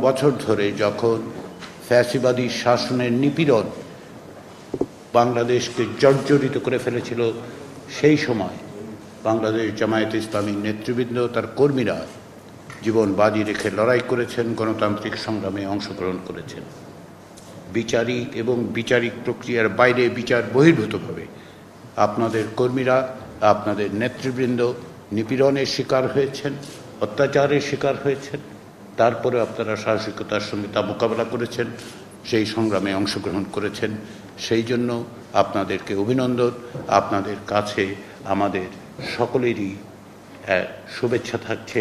বছর ধরে যখন ফ্যাসিবাদী শাসনের নিপীড়ন বাংলাদেশকে জর্জরিত করে ফেলেছিল, সেই সময় বাংলাদেশ জামায়াতে ইসলামীর নেতৃবৃন্দ, তার কর্মীরা জীবন বাজি রেখে লড়াই করেছেন, গণতান্ত্রিক সংগ্রামে অংশগ্রহণ করেছেন। বিচারিক এবং বিচারিক প্রক্রিয়ার বাইরে বিচার বহির্ভূতভাবে আপনাদের কর্মীরা, আপনাদের নেতৃবৃন্দ নিপীড়নের শিকার হয়েছেন, অত্যাচারের শিকার হয়েছেন। তারপরে আপনারা সাহসিকতার সঙ্গে তা মোকাবেলা করেছেন, সেই সংগ্রামে অংশগ্রহণ করেছেন। সেই জন্য আপনাদেরকে অভিনন্দন। আপনাদের কাছে আমাদের সকলেরই শুভেচ্ছা থাকছে,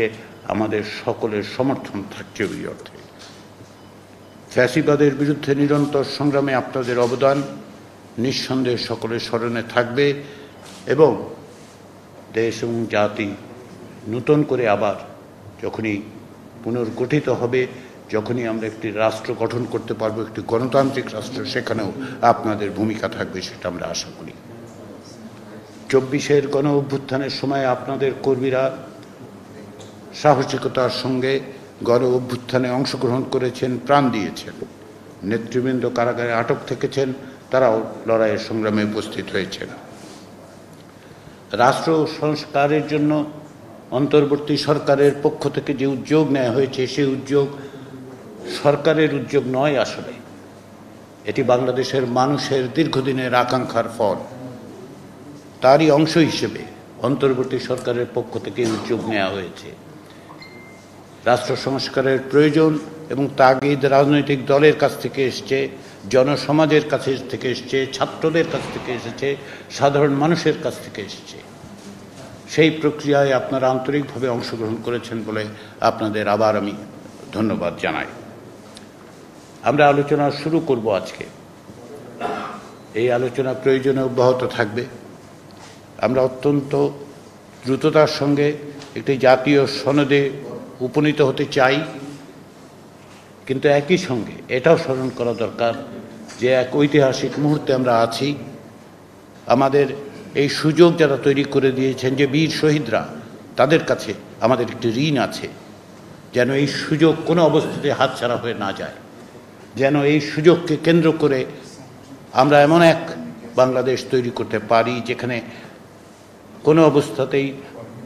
আমাদের সকলের সমর্থন থাকছে। ওই অর্থে ফ্যাসিবাদের বিরুদ্ধে নিরন্তর সংগ্রামে আপনাদের অবদান নিঃসন্দেহে সকলের স্মরণে থাকবে এবং দেশ এবং জাতি নূতন করে আবার যখনই পুনর্গঠিত হবে, যখনই আমরা একটি রাষ্ট্র গঠন করতে পারবো, একটি গণতান্ত্রিক রাষ্ট্র, সেখানেও আপনাদের ভূমিকা থাকবে, সেটা আমরা আশা করি। 24-এর গণ অভ্যুত্থানের সময় আপনাদের কর্মীরা সাহসিকতার সঙ্গে গণ অভ্যুত্থানে অংশগ্রহণ করেছেন, প্রাণ দিয়েছেন। নেতৃবৃন্দ কারাগারে আটক থেকেছেন, তারাও লড়াইয়ের সংগ্রামে উপস্থিত হয়েছেন। রাষ্ট্র সংস্কারের জন্য অন্তর্বর্তী সরকারের পক্ষ থেকে যে উদ্যোগ নেওয়া হয়েছে, সেই উদ্যোগ সরকারের উদ্যোগ নয়, আসলে এটি বাংলাদেশের মানুষের দীর্ঘদিনের আকাঙ্ক্ষার ফল। তারই অংশ হিসেবে অন্তর্বর্তী সরকারের পক্ষ থেকে উদ্যোগ নেওয়া হয়েছে। রাষ্ট্র সংস্কারের প্রয়োজন এবং তাগিদ রাজনৈতিক দলের কাছ থেকে এসছে, জনসমাজের কাছে থেকে এসছে, ছাত্রদের কাছ থেকে এসেছে, সাধারণ মানুষের কাছ থেকে এসছে। সেই প্রক্রিয়ায় আপনারা আন্তরিকভাবে অংশগ্রহণ করেছেন বলে আপনাদের আবার আমি ধন্যবাদ জানাই। আমরা আলোচনা শুরু করব আজকে। এই আলোচনা প্রয়োজনে অব্যাহত থাকবে। আমরা অত্যন্ত দ্রুততার সঙ্গে একটি জাতীয় সনদে উপনীত হতে চাই, কিন্তু একই সঙ্গে এটাও স্মরণ করা দরকার যে এক ঐতিহাসিক মুহূর্তে আমরা আছি। আমাদের এই সুযোগ যারা তৈরি করে দিয়েছেন, যে বীর শহীদরা, তাদের কাছে আমাদের একটি ঋণ আছে, যেন এই সুযোগ কোনো অবস্থাতে হাতছাড়া হয়ে না যায়, যেন এই সুযোগকে কেন্দ্র করে আমরা এমন এক বাংলাদেশ তৈরি করতে পারি যেখানে কোনো অবস্থাতেই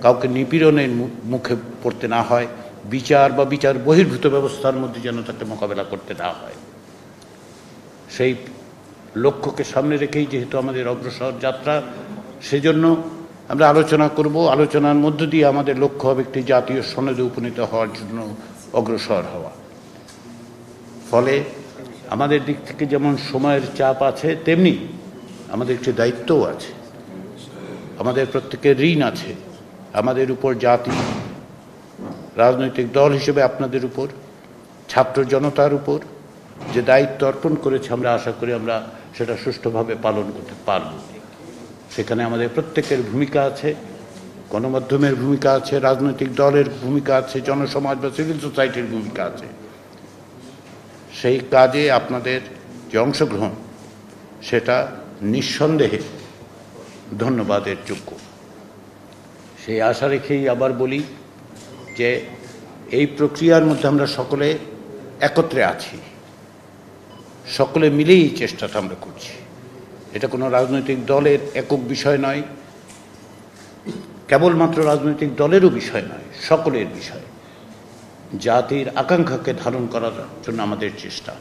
কাউকে নিপীড়নের মুখে পড়তে না হয়, বিচার বা বিচার বহির্ভূত ব্যবস্থার মধ্যে যেন তাকে মোকাবেলা করতে না হয়। সেই লক্ষ্যকে সামনে রেখেই যেহেতু আমাদের অগ্রসর যাত্রা, সেজন্য আমরা আলোচনা করব। আলোচনার মধ্য দিয়ে আমাদের লক্ষ্য হবে একটি জাতীয় সনদে উপনীত হওয়ার জন্য অগ্রসর হওয়া। ফলে আমাদের দিক থেকে যেমন সময়ের চাপ আছে, তেমনি আমাদের একটি দায়িত্বও আছে, আমাদের প্রত্যেকের ঋণ আছে। আমাদের উপর জাতি, রাজনৈতিক দল হিসেবে আপনাদের উপর, ছাত্র জনতার উপর যে দায়িত্ব অর্পণ করেছে, আমরা আশা করি আমরা সেটা সুষ্ঠুভাবে পালন করতে পারব। সেখানে আমাদের প্রত্যেকের ভূমিকা আছে, গণমাধ্যমের ভূমিকা আছে, রাজনৈতিক দলের ভূমিকা আছে, জনসমাজ বা সিভিল সোসাইটির ভূমিকা আছে। সেই কাজে আপনাদের যে অংশগ্রহণ, সেটা নিঃসন্দেহে ধন্যবাদের যোগ্য। সেই আশা রেখেই আবার বলি যে এই প্রক্রিয়ার মধ্যে আমরা সকলে একত্রে আছি, সকলে মিলেই এই চেষ্টাটা আমরা করছি। এটা কোনো রাজনৈতিক দলের একক বিষয় নয়, কেবলমাত্র রাজনৈতিক দলেরও বিষয় নয়, সকলের বিষয়। জাতির আকাঙ্ক্ষাকে ধারণ করার জন্য আমাদের চেষ্টা।